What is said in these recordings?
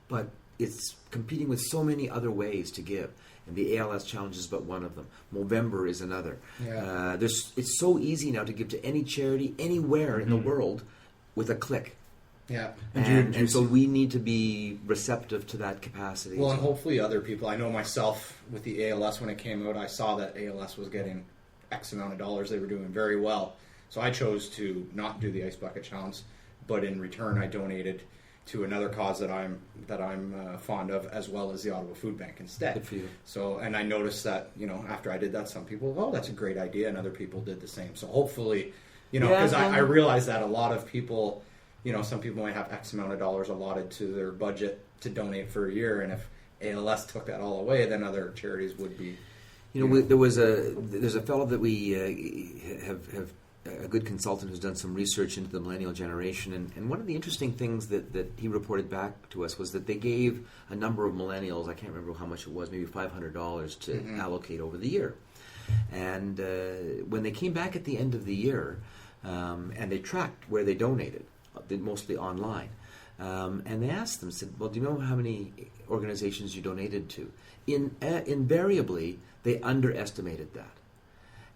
but it's competing with so many other ways to give. And the ALS Challenge is but one of them. Movember is another. Yeah. It's so easy now to give to any charity anywhere in the world with a click. Yeah. And so we need to be receptive to that capacity. Well, and hopefully other people. I know myself with the ALS, when it came out, I saw that ALS was getting X amount of dollars. They were doing very well. So I chose to not do the Ice Bucket Challenge, but in return I donated to another cause that I'm fond of, as well as the Ottawa Food Bank instead. Good for you. So, and I noticed that, after I did that, some people, oh, that's a great idea, and other people did the same. So hopefully, because I realize that a lot of people, some people might have X amount of dollars allotted to their budget to donate for a year, and if ALS took that all away, then other charities would be. There's a fellow that we have a good consultant who's done some research into the millennial generation, and one of the interesting things that he reported back to us was that they gave a number of millennials, I can't remember how much it was, maybe $500 to allocate over the year. And when they came back at the end of the year, and they tracked where they donated, mostly online, and they asked them, said, well, do you know how many organizations you donated to? Invariably, they underestimated that.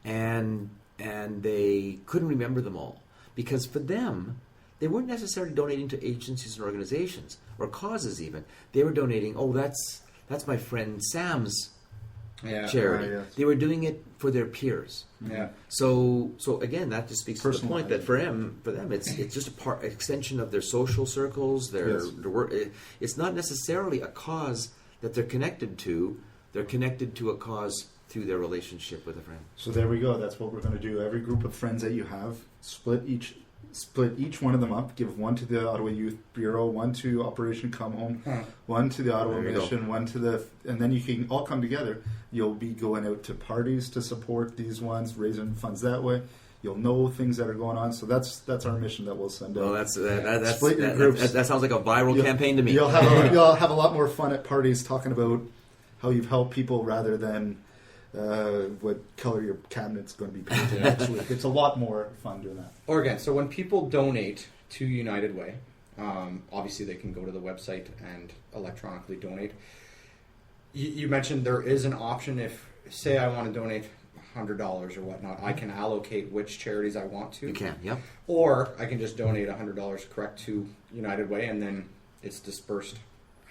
And they couldn't remember them all, because for them, they weren't necessarily donating to agencies and organizations or causes even. They were donating, that's my friend Sam's charity. Yes. They were doing it for their peers. Yeah. So again, that just speaks to the point that for them, it's just an extension of their social circles, their work. It's not necessarily a cause that they're connected to. They're connected to a cause through their relationship with a friend. So there we go. That's what we're going to do. Every group of friends that you have, split each one of them up. Give one to the Ottawa Youth Bureau, one to Operation Come Home, one to the Ottawa Mission, one to and then you can all come together. You'll be going out to parties to support these ones, raising funds that way. You'll know things that are going on. So that's our mission that we'll send out. Well, that's split your groups. That sounds like a viral campaign to me. You'll have a lot more fun at parties talking about how you've helped people rather than what color your cabinet's going to be painted next week. It's a lot more fun doing that. Or again, so when people donate to United Way, obviously they can go to the website and electronically donate. You mentioned there is an option if, say I want to donate $100 or whatnot, I can allocate which charities I want to. You can, yep. Or I can just donate $100 correct to United Way, and then it's dispersed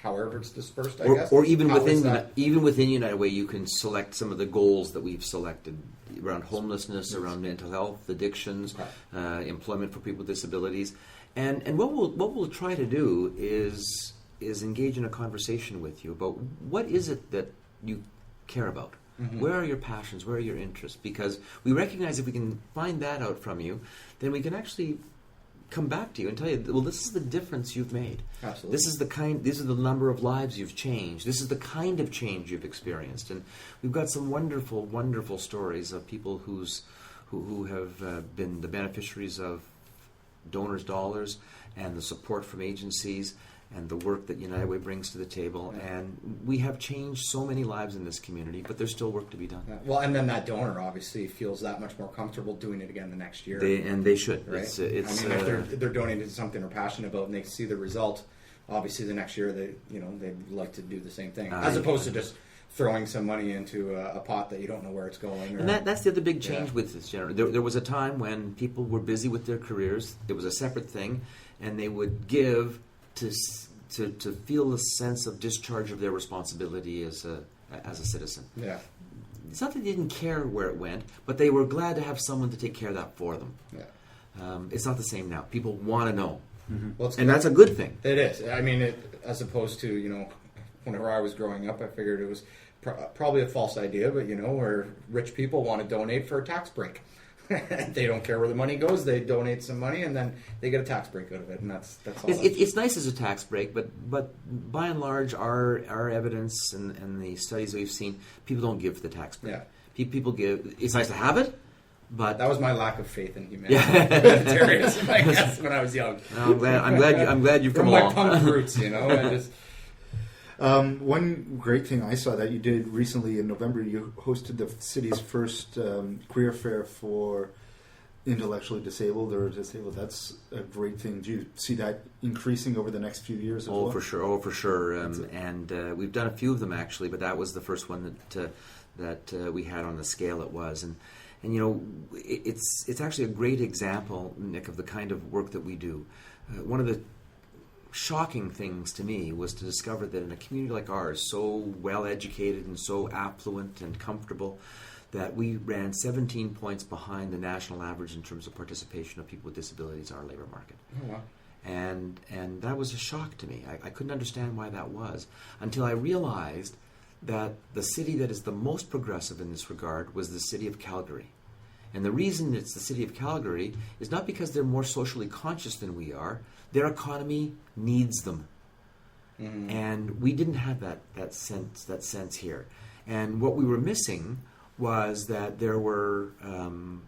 however it's dispersed, I guess. Or even within United Way, you can select some of the goals that we've selected around homelessness, around mental health, addictions, employment for people with disabilities. And what we'll try to do is engage in a conversation with you about what is it that you care about. Mm-hmm. Where are your passions? Where are your interests? Because we recognize if we can find that out from you, then we can actually come back to you and tell you, well, this is the difference you've made. Absolutely. These are the number of lives you've changed. This is the kind of change you've experienced. And we've got some wonderful, wonderful stories of people who have been the beneficiaries of donors' dollars and the support from agencies and the work that United Way brings to the table. Yeah. And we have changed so many lives in this community, but there's still work to be done. Yeah. Well, and then that donor obviously feels that much more comfortable doing it again the next year. They should. Right? If they're donating to something they're passionate about and they see the result, obviously the next year they'd like to do the same thing, as opposed to just throwing some money into a pot that you don't know where it's going. And that's the other big change with this generation. There was a time when people were busy with their careers. It was a separate thing, and they would give to feel a sense of discharge of their responsibility as a citizen. Yeah. It's not that they didn't care where it went, but they were glad to have someone to take care of that for them. Yeah. It's not the same now. People want to know. Mm-hmm. Well, and that's a good thing. It is. I mean, as opposed to, whenever I was growing up, I figured it was probably a false idea, but, where rich people want to donate for a tax break. They don't care where the money goes. They donate some money, and then they get a tax break out of it, and that's all. It's nice as a tax break, but by and large, our evidence and the studies that we've seen, people don't give for the tax break. Yeah. People give. It's nice to have it, but that was my lack of faith in humanitarianism, I guess, when I was young. I'm glad you've come along. From my punk roots, I just. One great thing I saw that you did recently in November, you hosted the city's first career fair for intellectually disabled or disabled. That's a great thing. Do you see that increasing over the next few years as well? For sure. Oh, for sure. And we've done a few of them actually, but that was the first one that we had on the scale it was. And you know, it's actually a great example, Nick, of the kind of work that we do. One of the shocking things to me was to discover that in a community like ours, so well educated and so affluent and comfortable, that we ran 17 points behind the national average in terms of participation of people with disabilities in our labor market. Oh, wow. And that was a shock to me. I couldn't understand why that was until I realized that the city that is the most progressive in this regard was the city of Calgary. And the reason it's the city of Calgary is not because they're more socially conscious than we are. Their economy needs them. And we didn't have that sense here. And what we were missing was that there were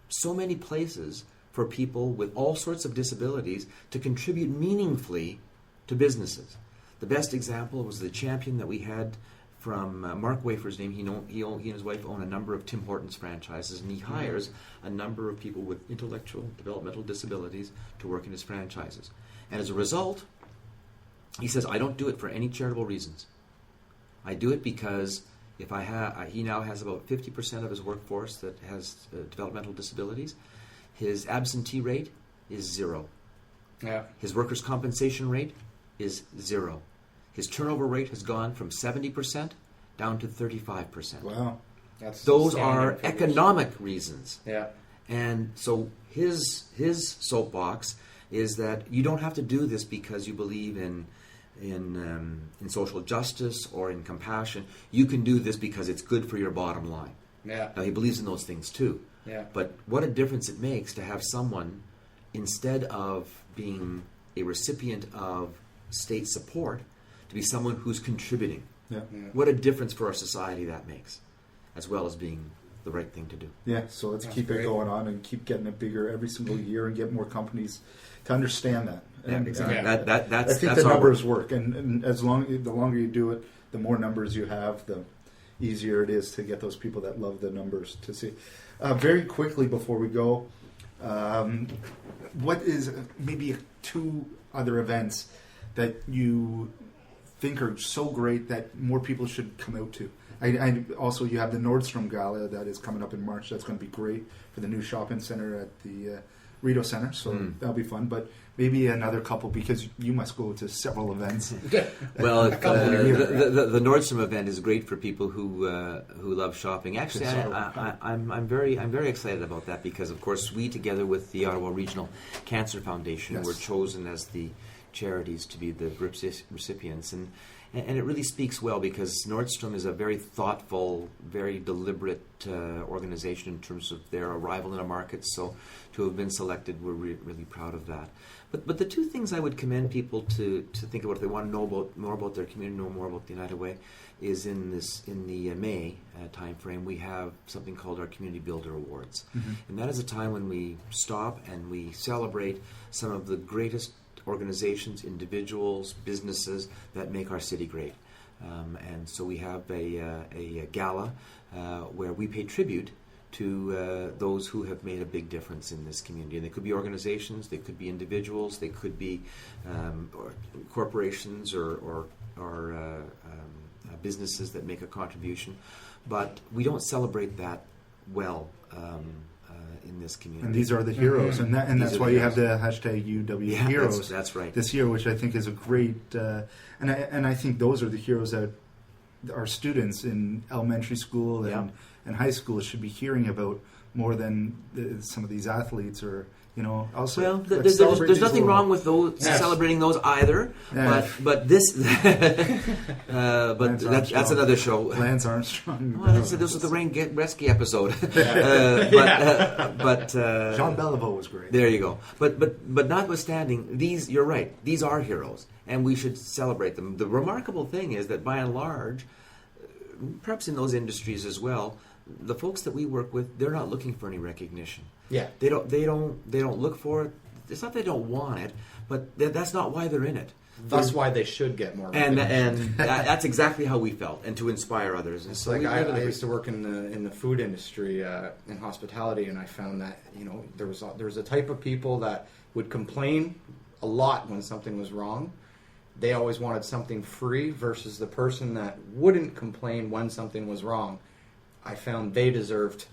so many places for people with all sorts of disabilities to contribute meaningfully to businesses. The best example was the champion that we had from Mark Wafer's name. He and his wife own a number of Tim Hortons franchises, and he hires a number of people with intellectual developmental disabilities to work in his franchises. And as a result, he says, I don't do it for any charitable reasons. I do it because if he now has about 50% of his workforce that has developmental disabilities. His absentee rate is 0. Yeah. His workers' compensation rate is 0. His turnover rate has gone from 70% down to 35%. Wow. Those are economic reasons. Yeah. And so his soapbox is that you don't have to do this because you believe in social justice or in compassion. You can do this because it's good for your bottom line. Yeah. Now, he believes in those things too. Yeah. But what a difference it makes to have someone, instead of being a recipient of state support, to be someone who's contributing. Yeah. What a difference for our society that makes, as well as being the right thing to do. Yeah, so let's keep it going on and keep getting it bigger every single year and get more companies to understand that. And, exactly. I think that's the numbers work, and the longer you do it, the more numbers you have, the easier it is to get those people that love the numbers to see. Very quickly before we go, what is maybe 2 other events that you think are so great that more people should come out to? I also, you have the Nordstrom Gala that is coming up in March. That's going to be great for the new shopping center at the Rideau Center, so that'll be fun. But maybe another couple, because you must go to several events. Well, the Nordstrom event is great for people who love shopping. Actually, I'm very excited about that because, of course, we together with the Ottawa Regional Cancer Foundation were chosen as the charities to be the recipients, and it really speaks well because Nordstrom is a very thoughtful, very deliberate organization in terms of their arrival in a market. So to have been selected, we're really proud of that. But the 2 things I would commend people to think about if they want to know more about their community, know more about the United Way, is in the May time frame we have something called our Community Builder Awards, and that is a time when we stop and we celebrate some of the greatest organizations, individuals, businesses that make our city great. And so we have a gala where we pay tribute to those who have made a big difference in this community. And they could be organizations, they could be individuals, they could be corporations or businesses that make a contribution. But we don't celebrate that well in this community. And these are the heroes, and that's why you have the hashtag UW Heroes. That's right. This year, which I think is a great, and I think those are the heroes that our students in elementary school and high school should be hearing about more than some of these athletes or. Also. Well, there's nothing wrong with those celebrating those either, but this, but that's another show. Lance Armstrong. Well, this was the Wayne Gretzky episode, but Jean Beliveau was great. There you go. But notwithstanding, you're right. These are heroes, and we should celebrate them. The remarkable thing is that by and large, perhaps in those industries as well, the folks that we work with, they're not looking for any recognition. Yeah. They don't look for it. It's not they don't want it, but that's not why they're in it. That's why they should get more. And recognition. that's exactly how we felt, and to inspire others. And It's so like we I really- used to work in the food industry in hospitality, and I found that there was a type of people that would complain a lot when something was wrong. They always wanted something free versus the person that wouldn't complain when something was wrong. I found they deserved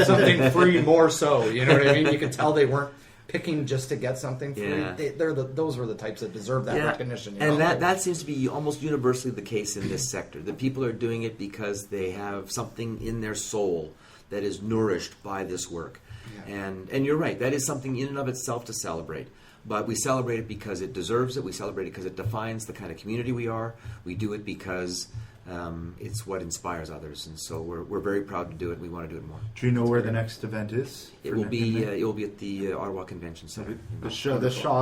something free more so. You know what I mean? You could tell they weren't picking just to get something free. Yeah. Those were the types that deserve that recognition. And that seems to be almost universally the case in this sector. The people are doing it because they have something in their soul that is nourished by this work. Yeah. And you're right, that is something in and of itself to celebrate. But we celebrate it because it deserves it. We celebrate it because it defines the kind of community we are. We do it because it's what inspires others. And so we're very proud to do it. We want to do it more. Do you know where the next event is? It will be at the Ottawa Convention Center. The Shaw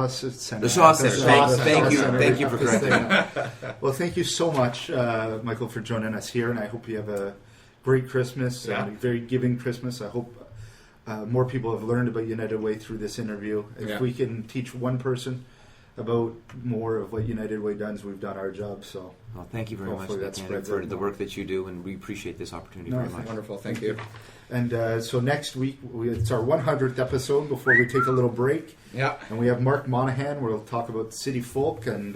Center. The Shaw Center. Thank you. Center. Thank you for correcting me. Well, thank you so much, Michael, for joining us here, and I hope you have a great Christmas, Yeah. and a very giving Christmas. I hope more people have learned about United Way through this interview. If we can teach one person about more of what United Way does, we've done our job. So, Well, thank you very much, Hopefully that Nick, spreads for out the more. work that you do, and we appreciate this opportunity No, very much. Wonderful. Thank you. And so next week it's our 100th episode before we take a little break, Yeah. and we have Mark Monahan. Where we'll talk about city folk and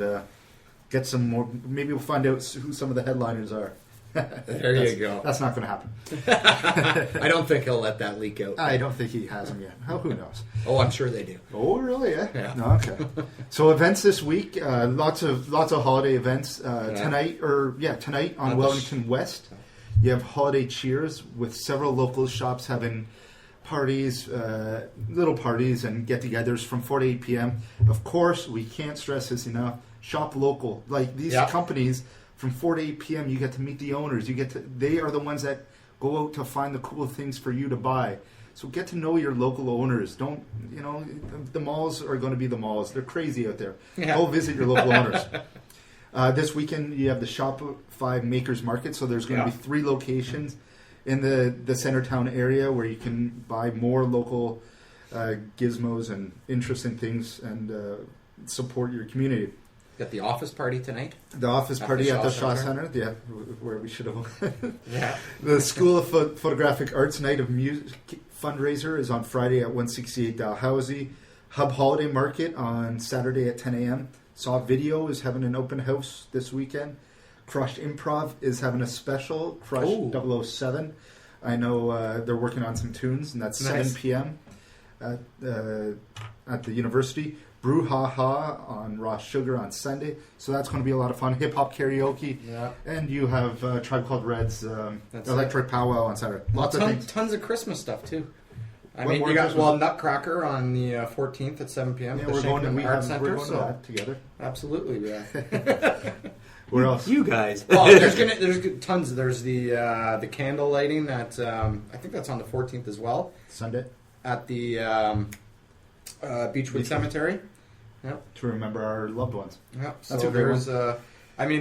get some more. Maybe we'll find out who some of the headliners are. There you go. That's not going to happen. I don't think he'll let that leak out. I don't think he has them yet. Who knows? Oh, I'm sure they do. Oh, really? Yeah. No, okay. So events this week. Lots of holiday events tonight. Tonight on At the Wellington West. You have holiday cheers with several local shops having parties, little parties and get-togethers from 4 to 8 p.m. Of course, we can't stress this enough. Shop local. Like these companies, from 4 to 8 p.m. you get to meet the owners. They are the ones that go out to find the cool things for you to buy. So get to know your local owners. Don't, the malls are going to be the malls. They're crazy out there. Yeah. Go visit your local owners. This weekend you have the Shop 5 Makers Market. So there's going to be 3 locations in the Centertown area where you can buy more local gizmos and interesting things and support your community. Got the office party tonight. The office At party the at the Shaw Shaw Center? Center, where we should have. Yeah. The School of Photographic Arts Night of Music fundraiser is on Friday at 168 Dalhousie. Hub Holiday Market on Saturday at 10 a.m. Saw Video is having an open house this weekend. Crushed Improv is having a special. Crushed 007. I know they're working on some tunes, and that's 7 p.m. at the university. Brew Ha Ha on Raw Sugar on Sunday. So that's going to be a lot of fun. Hip-hop karaoke. Yeah. And you have Tribe Called Red's Electric Powwow on Saturday. Lots of things. Tons of Christmas stuff, too. I What mean, more you got Christmas? Nutcracker on the 14th at 7 p.m. Yeah, at the we're going to Shankman Arts Center. to that together. Absolutely, yeah. Where else? You guys. Well, there's tons. There's the candle lighting at I think that's on the 14th as well Sunday. at the Beechwood Cemetery. Yep. To remember our loved ones. Yep. That's So a great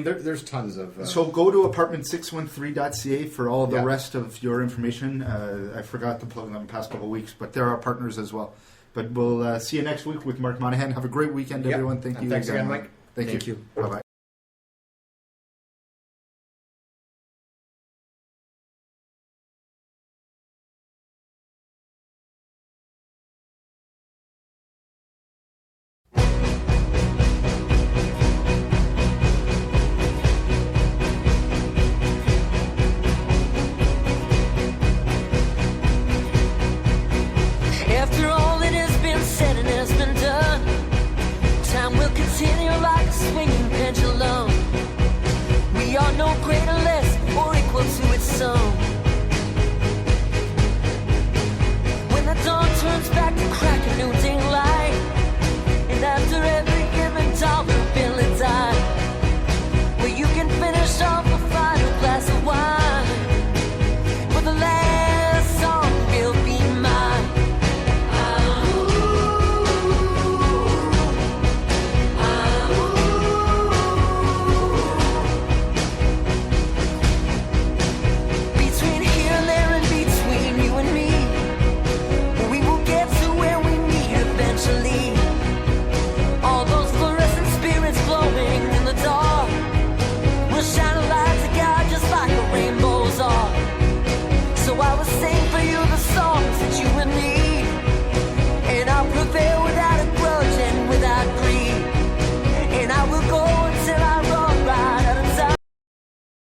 there's there's tons of. So go to apartment613.ca for all the Yeah. rest of your information. I forgot to plug them the past couple of weeks, but they're our partners as well. But we'll see you next week with Mark Monahan. Have a great weekend, Yeah. everyone. Thank And you thanks again, Mike. Thank you. Bye-bye.